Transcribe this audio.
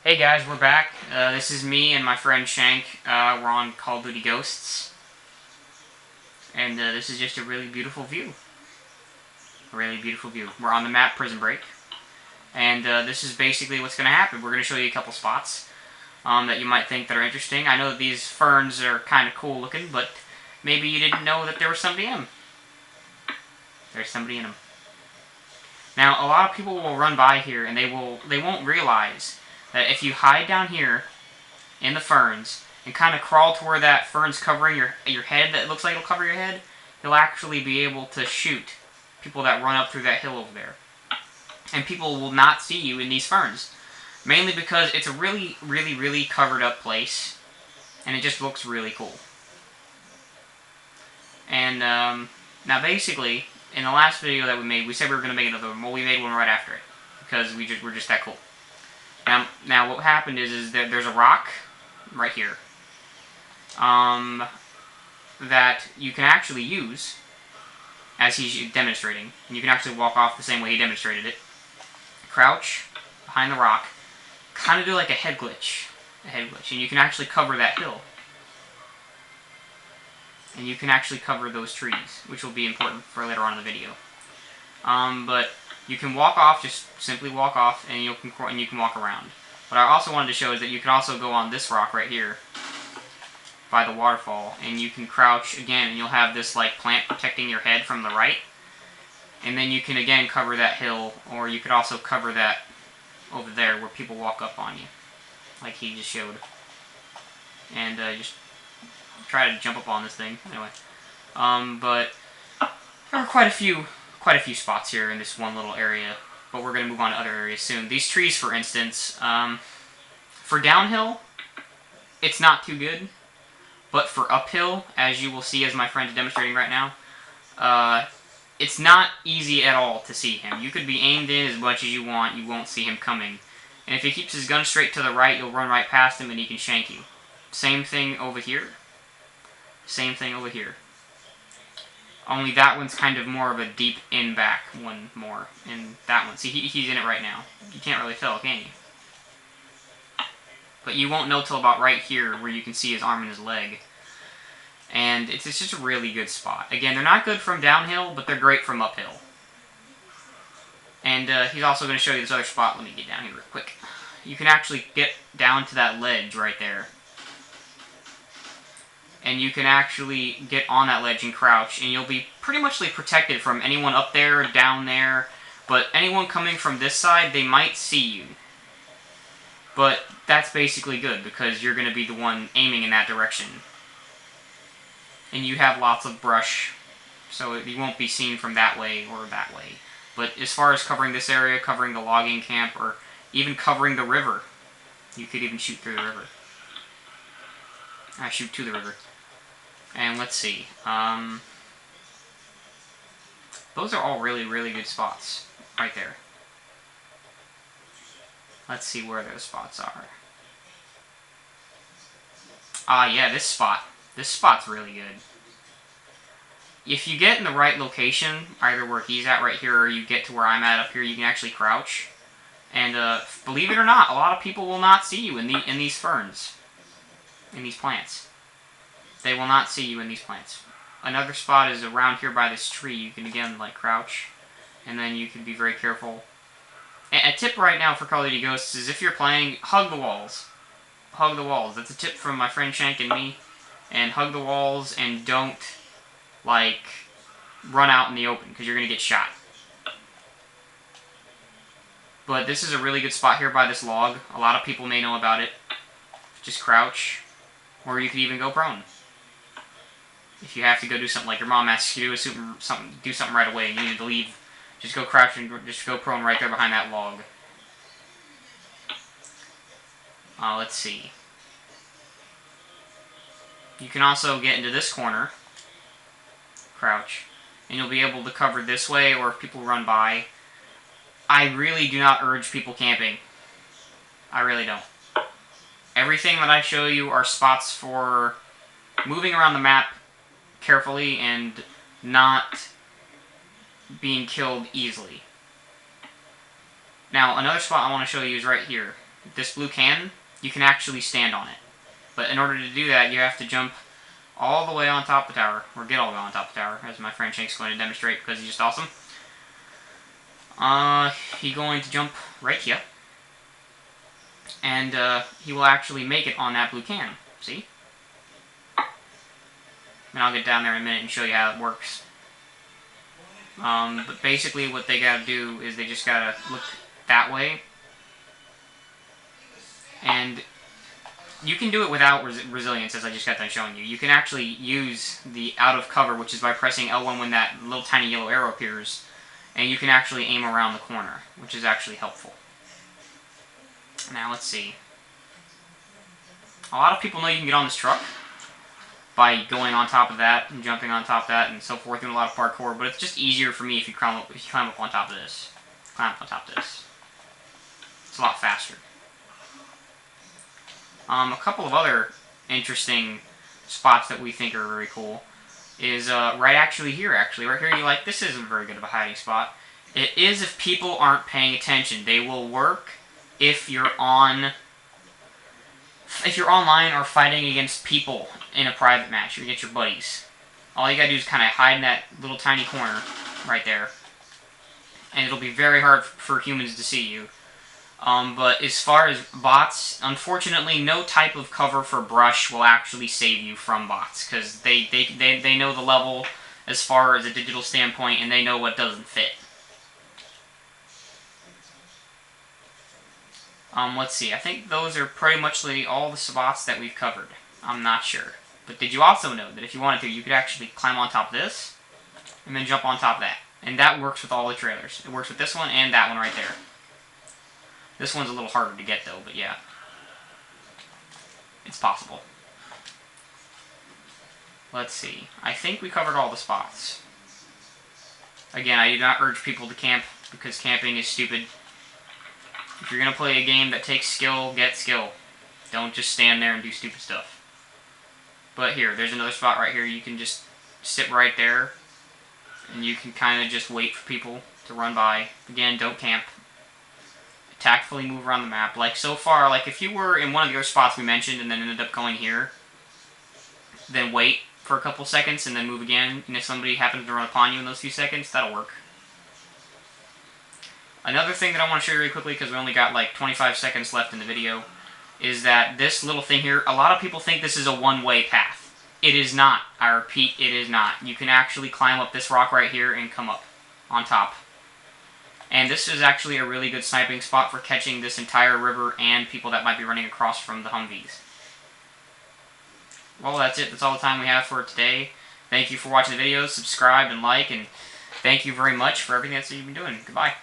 Hey guys, we're back. This is me and my friend Shank. We're on Cod Ghosts, and this is just a really beautiful view. A really beautiful view. We're on the map Prison Break, and this is basically what's going to happen. We're going to show you a couple spots that you might think that are interesting. I know that these ferns are kind of cool looking, but maybe you didn't know that there was somebody in them. There's somebody in them. Now, a lot of people will run by here, and they won't realize that if you hide down here in the ferns and kind of crawl to where that fern's covering your head, that looks like it'll cover your head, you'll actually be able to shoot people that run up through that hill over there. And people will not see you in these ferns. Mainly because it's a really, really, really covered up place. And it just looks really cool. And now basically, in the last video that we made, we said we were going to make another one. Well, we made one right after it. Because we're just that cool. Now what happened is that there's a rock right here that you can actually use as he's demonstrating. And you can actually walk off the same way he demonstrated it. Crouch behind the rock. Kind of do like a head glitch. And you can actually cover that hill. And you can actually cover those trees, which will be important for later on in the video. But you can walk off, just simply walk off, and you can walk around. What I also wanted to show is that you can also go on this rock right here by the waterfall, and you can crouch again, and you'll have this like plant protecting your head from the right. And then you can again cover that hill, or you could also cover that over there where people walk up on you, like he just showed. And just try to jump up on this thing. Anyway, but there are quite a few spots here in this one little area, but we're going to move on to other areas soon. These trees, for instance, for downhill, it's not too good, but for uphill, as you will see as my friend is demonstrating right now, it's not easy at all to see him. You could be aimed in as much as you want, you won't see him coming. And if he keeps his gun straight to the right, you'll run right past him and he can shank you. Same thing over here. Same thing over here. Only that one's kind of more of a deep in-back one more. And that one, see, he's in it right now. You can't really tell, can you? But you won't know till about right here where you can see his arm and his leg. And it's just a really good spot. Again, they're not good from downhill, but they're great from uphill. And he's also going to show you this other spot. Let me get down here real quick. You can actually get down to that ledge right there. And you can actually get on that ledge and crouch, and you'll be pretty much protected from anyone up there, down there, but anyone coming from this side, they might see you. But that's basically good, because you're going to be the one aiming in that direction. And you have lots of brush, so you won't be seen from that way or that way. But as far as covering this area, covering the logging camp, or even covering the river, you could even shoot through the river. I shoot to the river. And let's see. Those are all really, really good spots. Right there. Let's see where those spots are. Yeah, this spot. This spot's really good. If you get in the right location, either where he's at right here, or you get to where I'm at up here, you can actually crouch. And believe it or not, a lot of people will not see you in these ferns. In these plants. They will not see you in these plants. Another spot is around here by this tree. You can again like crouch, and then you can be very careful. A tip right now for Call of Duty Ghosts is if you're playing, hug the walls. Hug the walls. That's a tip from my friend Shank and me. And hug the walls and don't like run out in the open because you're gonna get shot. But this is a really good spot here by this log. A lot of people may know about it. Just crouch. Or you could even go prone. If you have to go do something like your mom asks you to do something right away and you need to leave, just go crouch and just go prone right there behind that log. Let's see. You can also get into this corner, crouch, and you'll be able to cover this way, or if people run by. I really do not urge people camping. I really don't. Everything that I show you are spots for moving around the map carefully and not being killed easily. Now, another spot I want to show you is right here. this blue can, you can actually stand on it. But in order to do that, you have to jump all the way on top of the tower, or get all the way on top of the tower, as my friend Shank's going to demonstrate because he's just awesome. He's going to jump right here, and he will actually make it on that blue can. See? And I'll get down there in a minute and show you how it works. But basically what they gotta do is they just gotta look that way. And you can do it without resilience, as I just got done showing you. You can actually use the out of cover, which is by pressing L1 when that little tiny yellow arrow appears. And you can actually aim around the corner, which is actually helpful. Now let's see. A lot of people know you can get on this truck by going on top of that and jumping on top of that and so forth, doing a lot of parkour, but it's just easier for me if you climb up on top of this. Climb up on top of this. It's a lot faster. A couple of other interesting spots that we think are very cool is right here. Right here, you're like, this isn't very good of a hiding spot. It is if people aren't paying attention. They will work if you're online or fighting against people in a private match or against your buddies. All you gotta do is kind of hide in that little tiny corner right there, and it'll be very hard for humans to see you. But as far as bots, unfortunately, no type of cover for brush will actually save you from bots, because they know the level as far as a digital standpoint, and they know what doesn't fit. Let's see, I think those are pretty much all the spots that we've covered. I'm not sure. But did you also know that if you wanted to, you could actually climb on top of this, and then jump on top of that. And that works with all the trailers. It works with this one and that one right there. This one's a little harder to get though, but yeah. It's possible. Let's see. I think we covered all the spots. Again, I do not urge people to camp, because camping is stupid. If you're going to play a game that takes skill, get skill. Don't just stand there and do stupid stuff. But here, there's another spot right here. You can just sit right there, and you can kind of just wait for people to run by. Again, don't camp. Tactfully move around the map. Like so far, like if you were in one of the other spots we mentioned and then ended up going here, then wait for a couple seconds and then move again. And if somebody happens to run upon you in those few seconds, that'll work. Another thing that I want to show you really quickly, because we only got like 25 seconds left in the video, is that this little thing here, a lot of people think this is a one-way path. It is not. I repeat, it is not. You can actually climb up this rock right here and come up on top. And this is actually a really good sniping spot for catching this entire river and people that might be running across from the Humvees. Well, that's it. That's all the time we have for today. Thank you for watching the video. Subscribe and like, and thank you very much for everything that you've been doing. Goodbye.